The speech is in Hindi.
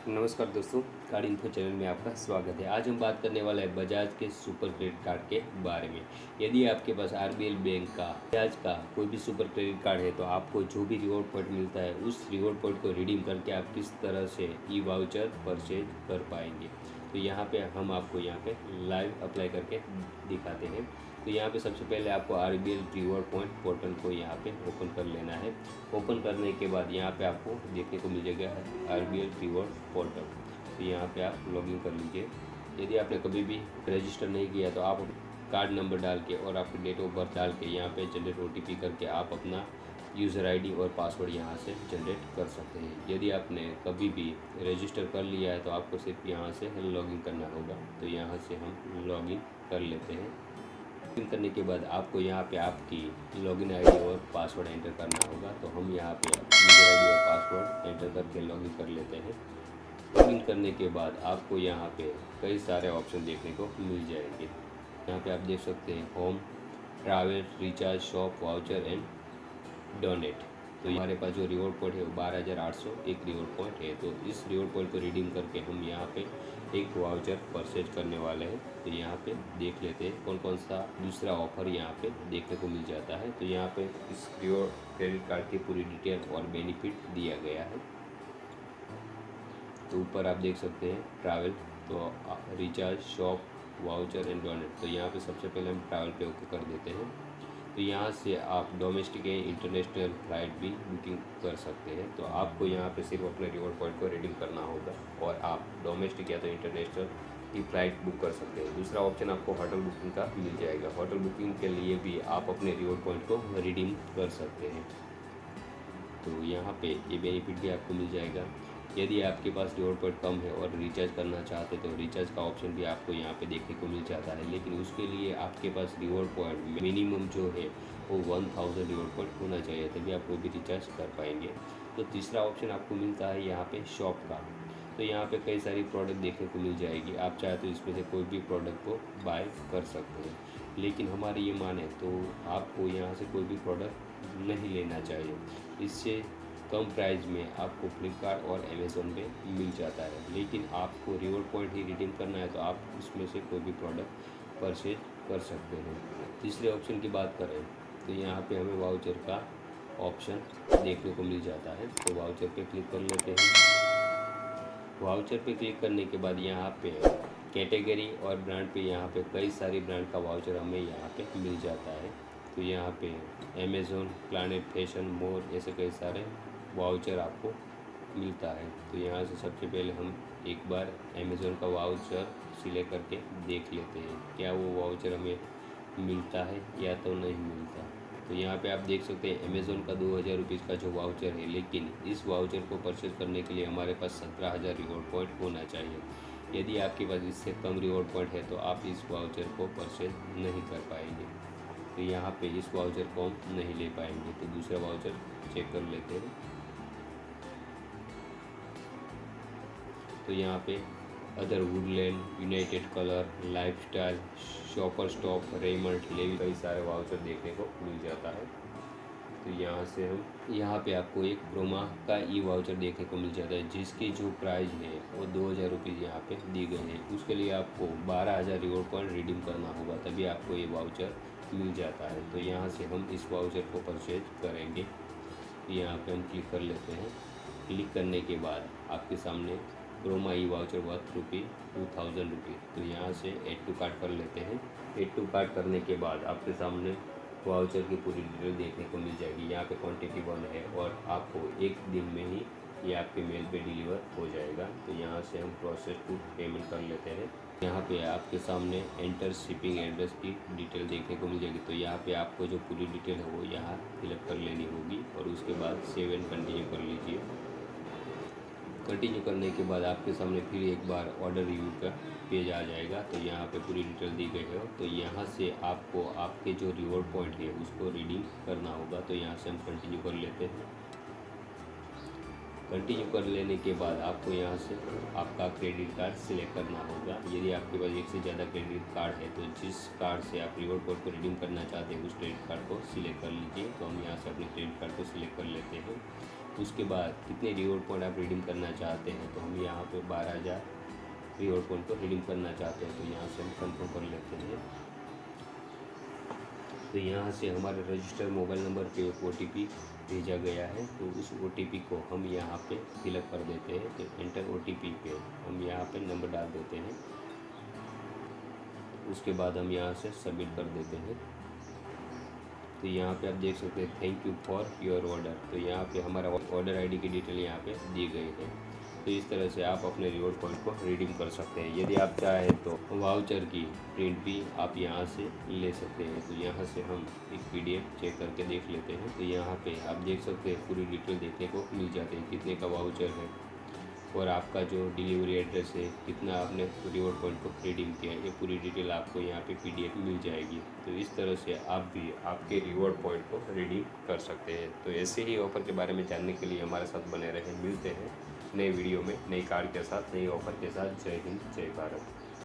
नमस्कार दोस्तों, कार्ड इन्फो चैनल में आपका स्वागत है। आज हम बात करने वाले हैं बजाज के सुपर क्रेडिट कार्ड के बारे में। यदि आपके पास आरबीएल बैंक का, बजाज का कोई भी सुपर क्रेडिट कार्ड है तो आपको जो भी रिवॉर्ड पॉइंट मिलता है उस रिवॉर्ड पॉइंट को रिडीम करके आप किस तरह से ई वाउचर परचेज कर पाएंगे। तो यहाँ पे हम आपको यहाँ पे लाइव अप्लाई करके दिखाते हैं। तो यहाँ पे सबसे पहले आपको आरबीएल रिवॉर्ड पॉइंट पोर्टल को यहाँ पे ओपन कर लेना है। ओपन करने के बाद यहाँ पे आपको देखने को मिल जाएगा आरबीएल रिवॉर्ड पोर्टल। तो यहाँ पे आप लॉगिन कर लीजिए। यदि आपने कभी भी रजिस्टर नहीं किया तो आप कार्ड नंबर डाल के और आपकी डेट ऑफ बर्थ डाल के यहाँ पे जनरेट ओटीपी करके आप अपना यूज़र आईडी और पासवर्ड यहाँ से जनरेट कर सकते हैं। यदि आपने कभी भी रजिस्टर कर लिया है तो आपको सिर्फ यहाँ से लॉगिन करना होगा। तो यहाँ से हम लॉगिन कर लेते हैं। लॉगिन करने के बाद आपको यहाँ पे आपकी लॉगिन आईडी और पासवर्ड एंटर करना होगा। तो हम यहाँ पे यूज़र आईडी और पासवर्ड एंटर करके लॉगिन कर लेते हैं। लॉगिन करने के बाद आपको यहाँ पे कई सारे ऑप्शन देखने को मिल जाएंगे। यहाँ पे आप देख सकते हैं home, travel, recharge, shop, voucher and donate. तो हमारे पास जो रिवॉर्ड पॉइंट है वो 12,800 एक रिवॉर्ड पॉइंट है। तो इस रिवॉर्ड पॉइंट को रिडीम करके हम यहाँ पे एक वाउचर परचेज करने वाले हैं। तो यहाँ पे देख लेते हैं कौन कौन सा दूसरा ऑफर यहाँ पे देखने को मिल जाता है। तो यहाँ पे इस रिवॉर्ड क्रेडिट कार्ड की पूरी डिटेल और बेनिफिट दिया गया है। तो ऊपर आप देख सकते हैं ट्रैवल, तो recharge, shop, voucher and donate. तो यहाँ पे सबसे पहले हम ट्रैवल पे ओके कर देते हैं। तो यहाँ से आप डोमेस्टिक या इंटरनेशनल फ़्लाइट भी बुकिंग कर सकते हैं। तो आपको यहाँ पे सिर्फ अपने रिवॉर्ड पॉइंट को रिडीम करना होगा और आप डोमेस्टिक या तो इंटरनेशनल की फ़्लाइट बुक कर सकते हैं। दूसरा ऑप्शन आपको होटल बुकिंग का मिल जाएगा। होटल बुकिंग के लिए भी आप अपने रिवॉर्ड पॉइंट को रिडीम कर सकते हैं। तो यहाँ पे ये बेनिफिट भी आपको मिल जाएगा। यदि आपके पास रिवॉर्ड पॉइंट कम है और रिचार्ज करना चाहते तो रिचार्ज का ऑप्शन भी आपको यहाँ पे देखने को मिल जाता है, लेकिन उसके लिए आपके पास रिवॉर्ड पॉइंट मिनिमम जो है वो 1000 रिवॉर्ड पॉइंट होना चाहिए, तभी आप कोई भी रिचार्ज कर पाएंगे। तो तीसरा ऑप्शन आपको मिलता है यहाँ पे शॉप का। तो यहाँ पे कई सारी प्रोडक्ट देखने को मिल जाएगी। आप चाहे तो इसमें से कोई भी प्रोडक्ट को बाय कर सकते हैं, लेकिन हमारी ये माने तो आपको यहाँ से कोई भी प्रोडक्ट नहीं लेना चाहिए। इससे कम प्राइस में आपको फ्लिपकार्ट और अमेज़ॉन पे मिल जाता है, लेकिन आपको रिवॉर्ड पॉइंट ही रिडीम करना है तो आप उसमें से कोई भी प्रोडक्ट परचेज कर सकते हैं। तीसरे ऑप्शन की बात करें तो यहाँ पे हमें वाउचर का ऑप्शन देखने को मिल जाता है। तो वाउचर पे क्लिक कर लेते हैं। वाउचर पे क्लिक करने के बाद यहाँ पे कैटेगरी और ब्रांड पे यहाँ पे कई सारी ब्रांड का वाउचर हमें यहाँ पे मिल जाता है। तो यहाँ पे अमेज़ॉन, प्लानेट फैशन, मोर ऐसे कई सारे वाउचर आपको मिलता है। तो यहाँ से सबसे पहले हम एक बार अमेज़ॉन का वाउचर सिलेक्ट करके देख लेते हैं क्या वो वाउचर हमें मिलता है या तो नहीं मिलता। तो यहाँ पे आप देख सकते हैं अमेज़ॉन का 2000 रुपीज़ का जो वाउचर है, लेकिन इस वाउचर को परचेज करने के लिए हमारे पास 17,000 रिवॉर्ड पॉइंट होना चाहिए। यदि आपके पास इससे कम रिवॉर्ड पॉइंट है तो आप इस वाउचर को परचेज नहीं कर पाएंगे। तो यहाँ पे इस वाउचर को हम नहीं ले पाएंगे। तो दूसरा वाउचर चेक कर लेते हैं। तो यहाँ पे other, Woodland, United Colors, Lifestyle, Shopper Stop, Raymond, Levi कई सारे वाउचर देखने को मिल जाता है। तो यहाँ से हम यहाँ पे आपको एक क्रोमा का ई वाउचर देखने को मिल जाता है, जिसकी जो प्राइस है वो 2000 रुपीज़ यहाँ पे दी गई है। उसके लिए आपको 12,000 रिवॉर्ड पॉइंट रिडीम करना होगा, तभी आपको ये वाउचर मिल जाता है। तो यहाँ से हम इस वाउचर को परचेज करेंगे। यहाँ पे हम क्लिक कर लेते हैं। क्लिक करने के बाद आपके सामने Croma e voucher worth 2000 rupees. तो यहाँ से ऐड टू कार्ट कर लेते हैं। ऐड टू कार्ट करने के बाद आपके सामने वाउचर की पूरी डिटेल देखने को मिल जाएगी। यहाँ पे क्वांटिटी 1 है और आपको एक दिन में ही ये आपके मेल पे डिलीवर हो जाएगा। तो यहाँ से हम प्रोसेस टू पेमेंट कर लेते हैं। यहाँ पे आपके सामने एंटर शिपिंग एड्रेस की डिटेल देखने को मिल जाएगी। तो यहाँ पे आपको जो पूरी डिटेल है वो यहाँ फिलअप कर लेनी होगी और उसके बाद सेव एंड कंटिन्यू कर लीजिए। कंटिन्यू करने के बाद आपके सामने फिर एक बार ऑर्डर रिव्यू का पेज आ जाएगा। तो यहाँ पे पूरी डिटेल दी गई है। तो यहाँ से आपको आपके जो रिवॉर्ड पॉइंट है उसको रिडीम करना होगा। तो यहाँ से हम कंटिन्यू कर लेते हैं। कंटिन्यू कर लेने के बाद आपको यहाँ से आपका क्रेडिट कार्ड सिलेक्ट करना होगा। यदि आपके पास एक से ज़्यादा क्रेडिट कार्ड है तो जिस कार्ड से आप रिवॉर्ड पॉइंट को रिडीम करना चाहते हैं उस क्रेडिट कार्ड को सिलेक्ट कर लीजिए। तो हम यहाँ से अपने क्रेडिट कार्ड को सिलेक्ट कर लेते हैं। उसके बाद कितने रिवॉर्ड पॉइंट आप रिडीम करना चाहते हैं, तो हम यहाँ पे 12,000 रिवॉर्ड पॉइंट को रिडीम करना चाहते हैं। तो यहाँ से हम कंफर्म कर लेते हैं। तो यहाँ से हमारे रजिस्टर मोबाइल नंबर पे एक OTP भेजा गया है, तो उस OTP को हम यहाँ पे फिलअप कर देते हैं। तो एंटर OTP पे हम यहाँ पे नंबर डाल देते हैं। उसके बाद हम यहाँ से सबमिट कर देते हैं। तो यहाँ पे आप देख सकते हैं thank you for your order. तो यहाँ पे हमारा ऑर्डर ID की डिटेल यहाँ पे दी गई है। तो इस तरह से आप अपने रिवॉर्ड पॉइंट को रिडीम कर सकते हैं। यदि आप चाहें तो वाउचर की प्रिंट भी आप यहाँ से ले सकते हैं। तो यहाँ से हम एक PDF चेक करके देख लेते हैं। तो यहाँ पे आप देख सकते हैं पूरी डिटेल देखने को मिल जाती है, कितने का वाउचर है और आपका जो डिलीवरी एड्रेस है, कितना आपने रिवॉर्ड पॉइंट को रिडीम किया है, ये पूरी डिटेल आपको यहाँ पे PDF मिल जाएगी। तो इस तरह से आप भी आपके रिवॉर्ड पॉइंट को रिडीम कर सकते हैं। तो ऐसे ही ऑफ़र के बारे में जानने के लिए हमारे साथ बने रहें। मिलते हैं नए वीडियो में नई कार्ड के साथ, नई ऑफ़र के साथ। जय हिंद, जय भारत।